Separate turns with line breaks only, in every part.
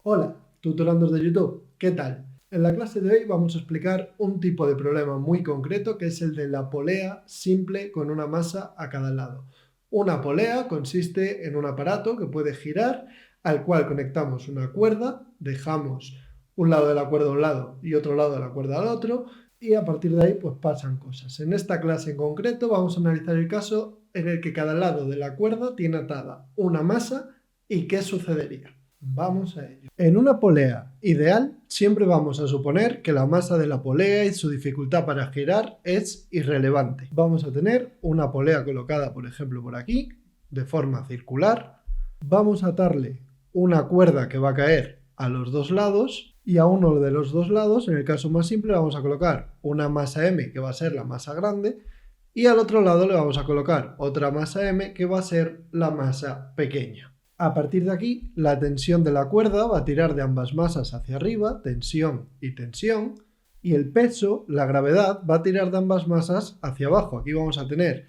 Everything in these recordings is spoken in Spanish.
Hola, tutorandos de YouTube, ¿qué tal? En la clase de hoy vamos a explicar un tipo de problema muy concreto que es el de la polea simple con una masa a cada lado. Una polea consiste en un aparato que puede girar al cual conectamos una cuerda, dejamos un lado de la cuerda a un lado y otro lado de la cuerda al otro y a partir de ahí pues pasan cosas. En esta clase en concreto vamos a analizar el caso en el que cada lado de la cuerda tiene atada una masa y qué sucedería. Vamos a ello. En una polea ideal siempre vamos a suponer que la masa de la polea y su dificultad para girar es irrelevante. Vamos a tener una polea colocada, por ejemplo, por aquí, de forma circular. Vamos a atarle una cuerda que va a caer a los dos lados y a uno de los dos lados, en el caso más simple, vamos a colocar una masa M que va a ser la masa grande y al otro lado le vamos a colocar otra masa M que va a ser la masa pequeña. A partir de aquí, la tensión de la cuerda va a tirar de ambas masas hacia arriba, tensión, y el peso, la gravedad, va a tirar de ambas masas hacia abajo. Aquí vamos a tener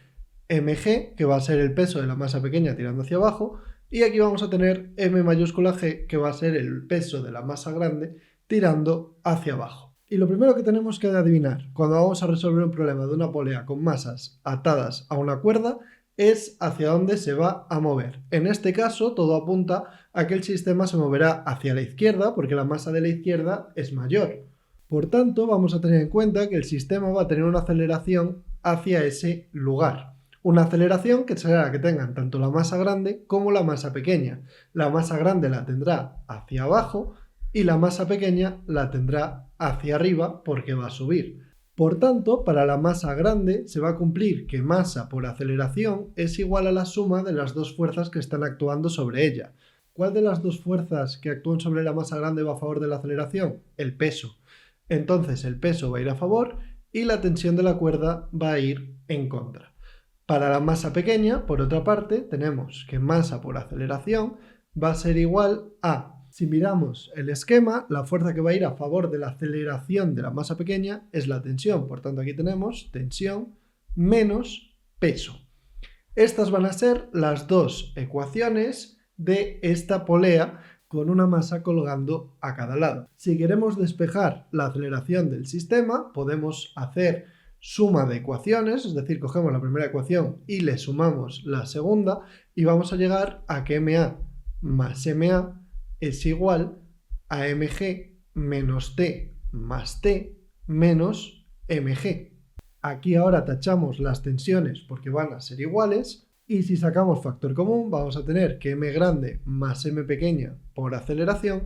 mg, que va a ser el peso de la masa pequeña tirando hacia abajo, y aquí vamos a tener m mayúscula G, que va a ser el peso de la masa grande tirando hacia abajo. Y lo primero que tenemos que adivinar cuando vamos a resolver un problema de una polea con masas atadas a una cuerda es hacia dónde se va a mover. En este caso, todo apunta a que el sistema se moverá hacia la izquierda porque la masa de la izquierda es mayor. Por tanto, vamos a tener en cuenta que el sistema va a tener una aceleración hacia ese lugar. Una aceleración que será la que tengan tanto la masa grande como la masa pequeña. La masa grande la tendrá hacia abajo y la masa pequeña la tendrá hacia arriba porque va a subir. Por tanto, para la masa grande se va a cumplir que masa por aceleración es igual a la suma de las dos fuerzas que están actuando sobre ella. ¿Cuál de las dos fuerzas que actúan sobre la masa grande va a favor de la aceleración? El peso. Entonces el peso va a ir a favor y la tensión de la cuerda va a ir en contra. Para la masa pequeña, por otra parte, tenemos que masa por aceleración va a ser igual a... Si miramos el esquema, la fuerza que va a ir a favor de la aceleración de la masa pequeña es la tensión. Por tanto, aquí tenemos tensión menos peso. Estas van a ser las dos ecuaciones de esta polea con una masa colgando a cada lado. Si queremos despejar la aceleración del sistema, podemos hacer suma de ecuaciones, es decir, cogemos la primera ecuación y le sumamos la segunda y vamos a llegar a que MA más MA es igual a mg menos t más t menos mg. Aquí ahora tachamos las tensiones porque van a ser iguales y si sacamos factor común vamos a tener que m grande más m pequeña por aceleración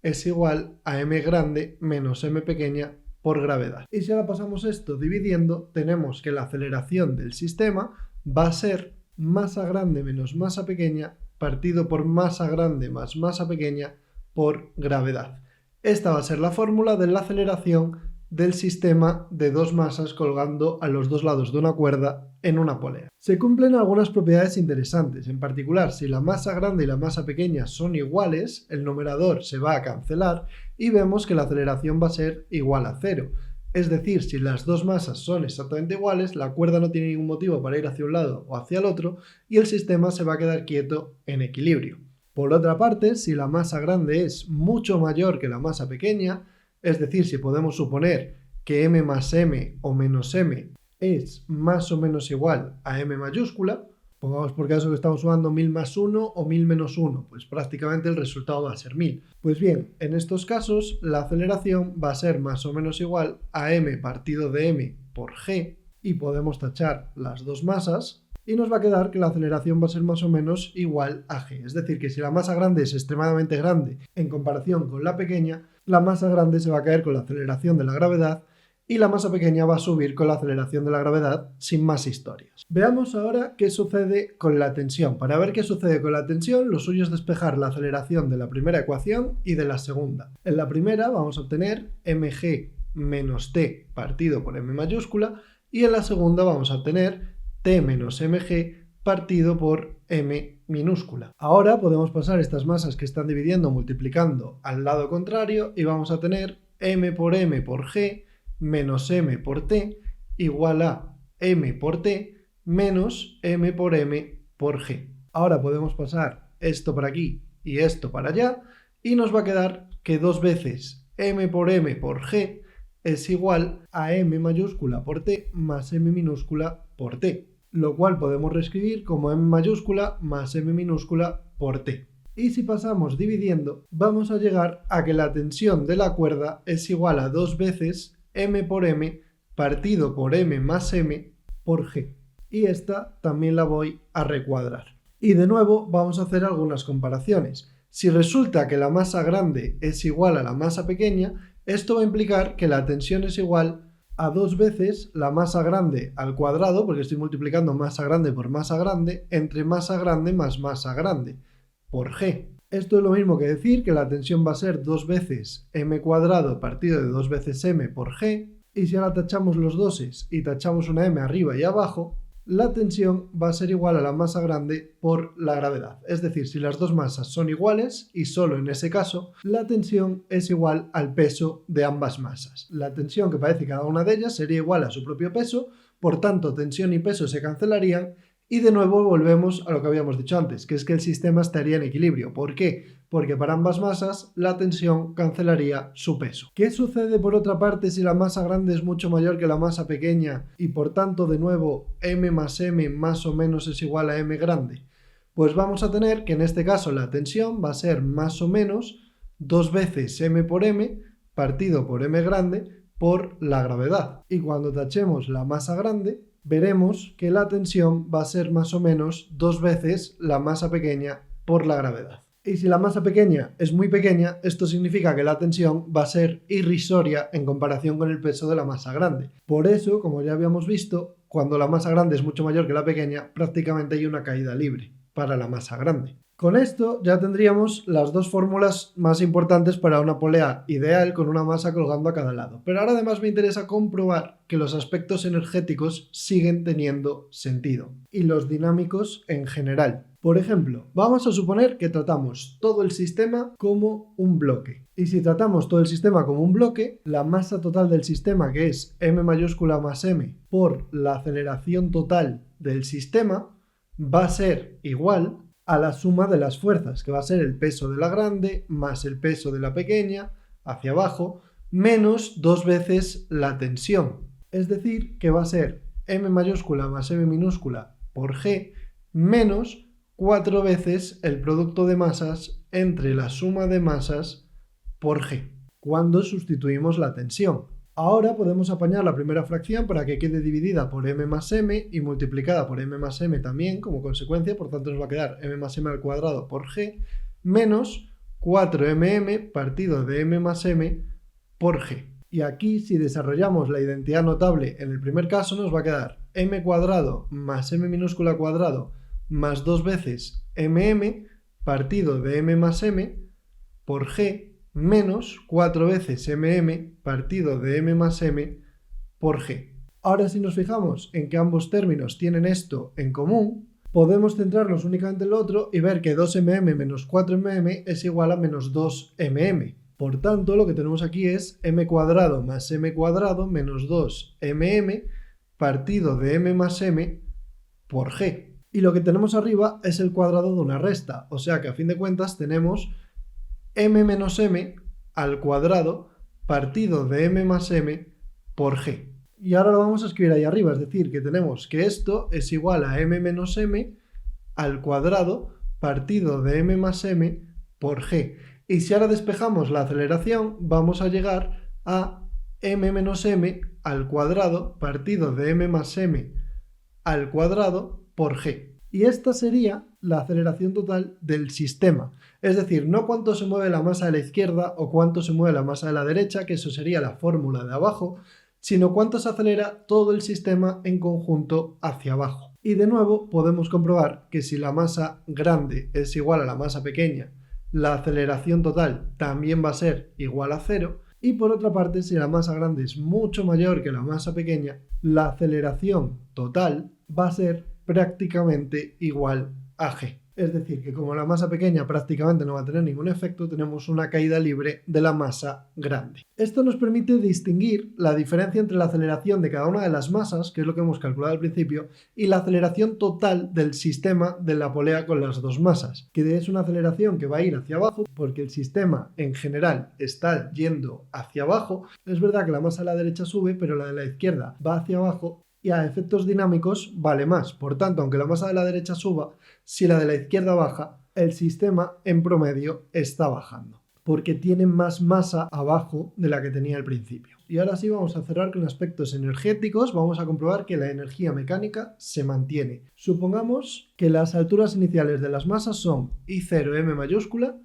es igual a m grande menos m pequeña por gravedad. Y si ahora pasamos esto dividiendo, tenemos que la aceleración del sistema va a ser masa grande menos masa pequeña partido por masa grande más masa pequeña por gravedad. Esta va a ser la fórmula de la aceleración del sistema de dos masas colgando a los dos lados de una cuerda en una polea. Se cumplen algunas propiedades interesantes, en particular si la masa grande y la masa pequeña son iguales, el numerador se va a cancelar y vemos que la aceleración va a ser igual a 0. Es decir, si las dos masas son exactamente iguales, la cuerda no tiene ningún motivo para ir hacia un lado o hacia el otro y el sistema se va a quedar quieto en equilibrio. Por otra parte, si la masa grande es mucho mayor que la masa pequeña, es decir, si podemos suponer que m más m o menos m es más o menos igual a m mayúscula, pongamos por caso que estamos sumando 1000 más 1 o 1000 menos 1, pues prácticamente el resultado va a ser 1000. Pues bien, en estos casos la aceleración va a ser más o menos igual a m partido de m por g y podemos tachar las dos masas y nos va a quedar que la aceleración va a ser más o menos igual a g. Es decir, que si la masa grande es extremadamente grande en comparación con la pequeña, la masa grande se va a caer con la aceleración de la gravedad y la masa pequeña va a subir con la aceleración de la gravedad sin más historias. Veamos ahora qué sucede con la tensión. Para ver qué sucede con la tensión, lo suyo es despejar la aceleración de la primera ecuación y de la segunda. En la primera vamos a obtener mg menos t partido por m mayúscula y en la segunda vamos a obtener t menos mg partido por m minúscula. Ahora podemos pasar estas masas que están dividiendo multiplicando al lado contrario y vamos a tener m por g menos m por t igual a m por t menos m por g. Ahora podemos pasar esto para aquí y esto para allá y nos va a quedar que 2 veces m por g es igual a m mayúscula por t más m minúscula por t, lo cual podemos reescribir como m mayúscula más m minúscula por t. Y si pasamos dividiendo, vamos a llegar a que la tensión de la cuerda es igual a 2 veces m por m partido por m más m por g. Y esta también la voy a recuadrar. Y de nuevo vamos a hacer algunas comparaciones. Si resulta que la masa grande es igual a la masa pequeña, esto va a implicar que la tensión es igual a 2 veces la masa grande al cuadrado, porque estoy multiplicando masa grande por masa grande, entre masa grande más masa grande, por g. Esto es lo mismo que decir que la tensión va a ser 2 veces m cuadrado partido de 2 veces m por g, y si ahora tachamos los doses y tachamos una m arriba y abajo, la tensión va a ser igual a la masa grande por la gravedad. Es decir, si las dos masas son iguales, y solo en ese caso, la tensión es igual al peso de ambas masas. La tensión que padece cada una de ellas sería igual a su propio peso, por tanto tensión y peso se cancelarían, y de nuevo volvemos a lo que habíamos dicho antes, que es que el sistema estaría en equilibrio. ¿Por qué? Porque para ambas masas la tensión cancelaría su peso. ¿Qué sucede por otra parte si la masa grande es mucho mayor que la masa pequeña y por tanto de nuevo m más m más o menos es igual a m grande? Pues vamos a tener que en este caso la tensión va a ser más o menos 2 veces m por m partido por m grande por la gravedad. Y cuando tachemos la masa grande, veremos que la tensión va a ser más o menos 2 veces la masa pequeña por la gravedad. Y si la masa pequeña es muy pequeña, esto significa que la tensión va a ser irrisoria en comparación con el peso de la masa grande. Por eso, como ya habíamos visto, cuando la masa grande es mucho mayor que la pequeña, prácticamente hay una caída libre para la masa grande. Con esto ya tendríamos las dos fórmulas más importantes para una polea ideal con una masa colgando a cada lado. Pero ahora además me interesa comprobar que los aspectos energéticos siguen teniendo sentido y los dinámicos en general. Por ejemplo, vamos a suponer que tratamos todo el sistema como un bloque. Y si tratamos todo el sistema como un bloque, la masa total del sistema, que es m mayúscula más m por la aceleración total del sistema, va a ser igual a la suma de las fuerzas, que va a ser el peso de la grande más el peso de la pequeña hacia abajo, menos 2 veces la tensión. Es decir, que va a ser m mayúscula más m minúscula por g menos 4 veces el producto de masas entre la suma de masas por g, cuando sustituimos la tensión. Ahora podemos apañar la primera fracción para que quede dividida por m más m y multiplicada por m más m también como consecuencia, por tanto nos va a quedar m más m al cuadrado por g menos 4mm partido de m más m por g. Y aquí, si desarrollamos la identidad notable en el primer caso, nos va a quedar m cuadrado más m minúscula cuadrado más 2 veces mm partido de m más m por g menos 4 veces mm partido de m más m por g. Ahora, si nos fijamos en que ambos términos tienen esto en común, podemos centrarnos únicamente en lo otro y ver que 2mm menos 4mm es igual a menos 2mm. Por tanto, lo que tenemos aquí es m cuadrado más m cuadrado menos 2mm partido de m más m por g. Y lo que tenemos arriba es el cuadrado de una resta, o sea que a fin de cuentas tenemos m menos m al cuadrado partido de m más m por g. Y ahora lo vamos a escribir ahí arriba, es decir, que tenemos que esto es igual a m menos m al cuadrado partido de m más m por g. Y si ahora despejamos la aceleración, vamos a llegar a m menos m al cuadrado partido de m más m al cuadrado por g. Y esta sería la aceleración total del sistema. Es decir, no cuánto se mueve la masa de la izquierda o cuánto se mueve la masa de la derecha, que eso sería la fórmula de abajo, sino cuánto se acelera todo el sistema en conjunto hacia abajo. Y de nuevo podemos comprobar que si la masa grande es igual a la masa pequeña, la aceleración total también va a ser igual a 0. Y por otra parte, si la masa grande es mucho mayor que la masa pequeña, la aceleración total va a ser prácticamente igual a g. Es decir, que como la masa pequeña prácticamente no va a tener ningún efecto, tenemos una caída libre de la masa grande. Esto nos permite distinguir la diferencia entre la aceleración de cada una de las masas, que es lo que hemos calculado al principio, y la aceleración total del sistema de la polea con las dos masas, que es una aceleración que va a ir hacia abajo, porque el sistema en general está yendo hacia abajo. Es verdad que la masa a la derecha sube, pero la de la izquierda va hacia abajo, y a efectos dinámicos vale más. Por tanto, aunque la masa de la derecha suba, si la de la izquierda baja, el sistema en promedio está bajando, porque tiene más masa abajo de la que tenía al principio. Y ahora sí vamos a cerrar con aspectos energéticos. Vamos a comprobar que la energía mecánica se mantiene. Supongamos que las alturas iniciales de las masas son I0 M mayúscula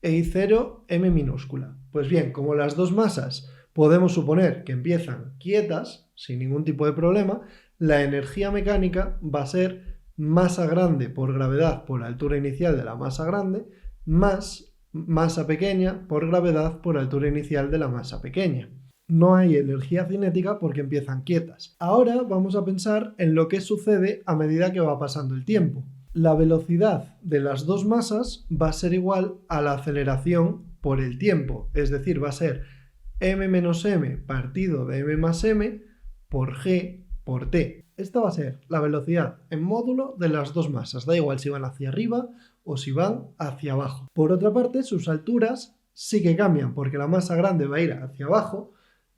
e I0 M minúscula. Pues bien, como las dos masas podemos suponer que empiezan quietas, sin ningún tipo de problema, la energía mecánica va a ser masa grande por gravedad por altura inicial de la masa grande, más masa pequeña por gravedad por altura inicial de la masa pequeña. No hay energía cinética porque empiezan quietas. Ahora vamos a pensar en lo que sucede a medida que va pasando el tiempo. La velocidad de las dos masas va a ser igual a la aceleración por el tiempo, es decir, va a ser m menos m partido de m más m por g por t. Esta va a ser la velocidad en módulo de las dos masas, da igual si van hacia arriba o si van hacia abajo. Por otra parte, sus alturas sí que cambian, porque la masa grande va a ir hacia abajo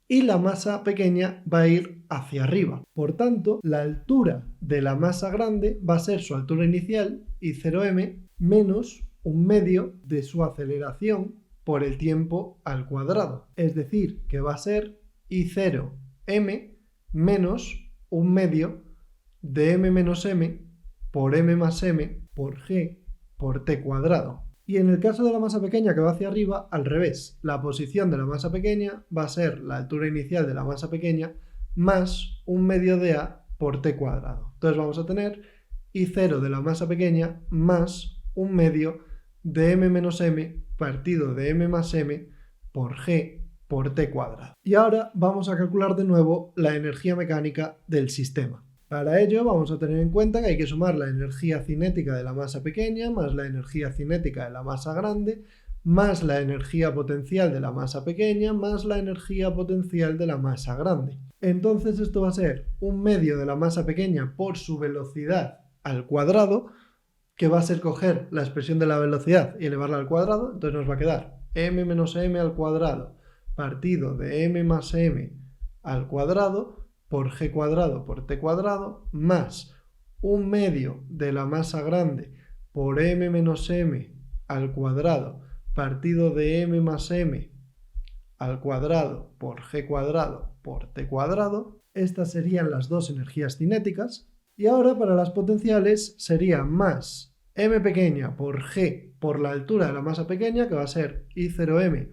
y la masa pequeña va a ir hacia arriba. Por tanto, la altura de la masa grande va a ser su altura inicial, I0m, menos un medio de su aceleración por el tiempo al cuadrado. Es decir, que va a ser I0m menos un medio de m menos m por m más m por g por t cuadrado. Y en el caso de la masa pequeña que va hacia arriba, al revés. La posición de la masa pequeña va a ser la altura inicial de la masa pequeña más un medio de a por t cuadrado. Entonces vamos a tener I0 de la masa pequeña más un medio de m menos m partido de m más m por g por t cuadrado. Y ahora vamos a calcular de nuevo la energía mecánica del sistema. Para ello vamos a tener en cuenta que hay que sumar la energía cinética de la masa pequeña más la energía cinética de la masa grande más la energía potencial de la masa pequeña más la energía potencial de la masa grande. Entonces esto va a ser un medio de la masa pequeña por su velocidad al cuadrado, que va a ser coger la expresión de la velocidad y elevarla al cuadrado. Entonces nos va a quedar m menos m al cuadrado partido de m más m al cuadrado por g cuadrado por t cuadrado más un medio de la masa grande por m menos m al cuadrado partido de m más m al cuadrado por g cuadrado por t cuadrado. Estas serían las dos energías cinéticas. Y ahora para las potenciales sería más m pequeña por g por la altura de la masa pequeña, que va a ser I0m,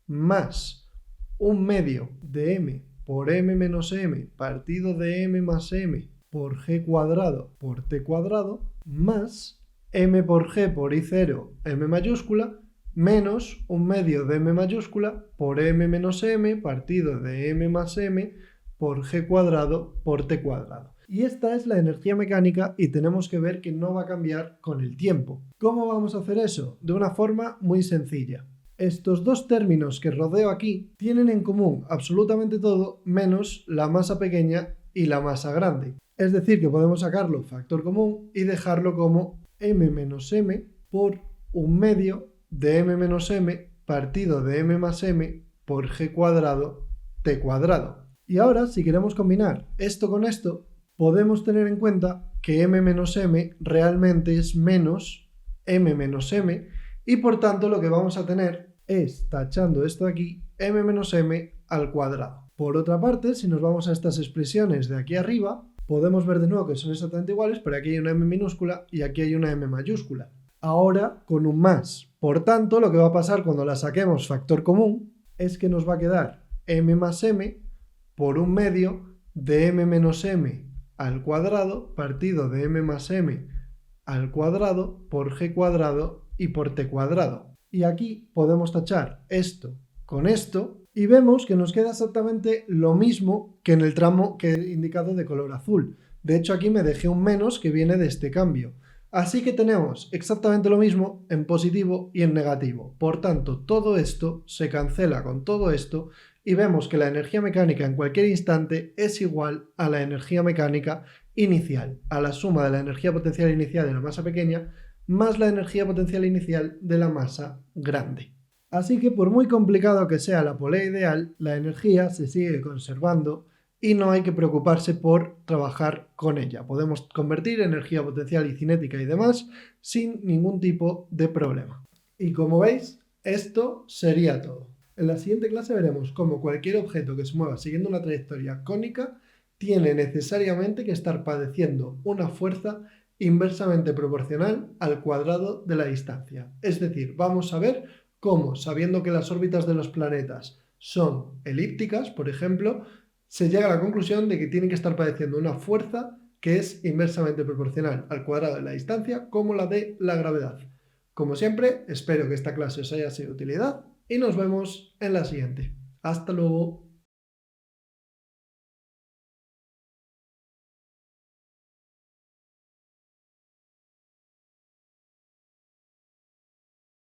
más un medio de m por m menos m partido de m más m por g cuadrado por t cuadrado, más m por g por I0, m mayúscula, menos un medio de m mayúscula por m menos m partido de m más m por g cuadrado por t cuadrado. Y esta es la energía mecánica y tenemos que ver que no va a cambiar con el tiempo. ¿Cómo vamos a hacer eso? De una forma muy sencilla. Estos dos términos que rodeo aquí tienen en común absolutamente todo menos la masa pequeña y la masa grande. Es decir, que podemos sacarlo factor común y dejarlo como m menos m por un medio de m menos m partido de m más m por g cuadrado t cuadrado. Y ahora, si queremos combinar esto con esto, podemos tener en cuenta que m menos m realmente es menos m menos m y por tanto lo que vamos a tener es, tachando esto de aquí, m menos m al cuadrado. Por otra parte, si nos vamos a estas expresiones de aquí arriba, podemos ver de nuevo que son exactamente iguales, pero aquí hay una m minúscula y aquí hay una m mayúscula. Ahora con un más. Por tanto, lo que va a pasar cuando la saquemos factor común es que nos va a quedar m más m por un medio de m menos m al cuadrado partido de m más m al cuadrado por g cuadrado y por t cuadrado. Y aquí podemos tachar esto con esto y vemos que nos queda exactamente lo mismo que en el tramo que he indicado de color azul. De hecho, aquí me dejé un menos que viene de este cambio. Así que tenemos exactamente lo mismo en positivo y en negativo. Por tanto, todo esto se cancela con todo esto y vemos que la energía mecánica en cualquier instante es igual a la energía mecánica inicial, a la suma de la energía potencial inicial de la masa pequeña más la energía potencial inicial de la masa grande. Así que por muy complicado que sea la polea ideal, la energía se sigue conservando y no hay que preocuparse por trabajar con ella. Podemos convertir energía potencial y cinética y demás sin ningún tipo de problema. Y como veis, esto sería todo. En la siguiente clase veremos cómo cualquier objeto que se mueva siguiendo una trayectoria cónica tiene necesariamente que estar padeciendo una fuerza inversamente proporcional al cuadrado de la distancia. Es decir, vamos a ver cómo, sabiendo que las órbitas de los planetas son elípticas, por ejemplo, se llega a la conclusión de que tienen que estar padeciendo una fuerza que es inversamente proporcional al cuadrado de la distancia, como la de la gravedad. Como siempre, espero que esta clase os haya sido de utilidad y nos vemos en la siguiente. Hasta luego.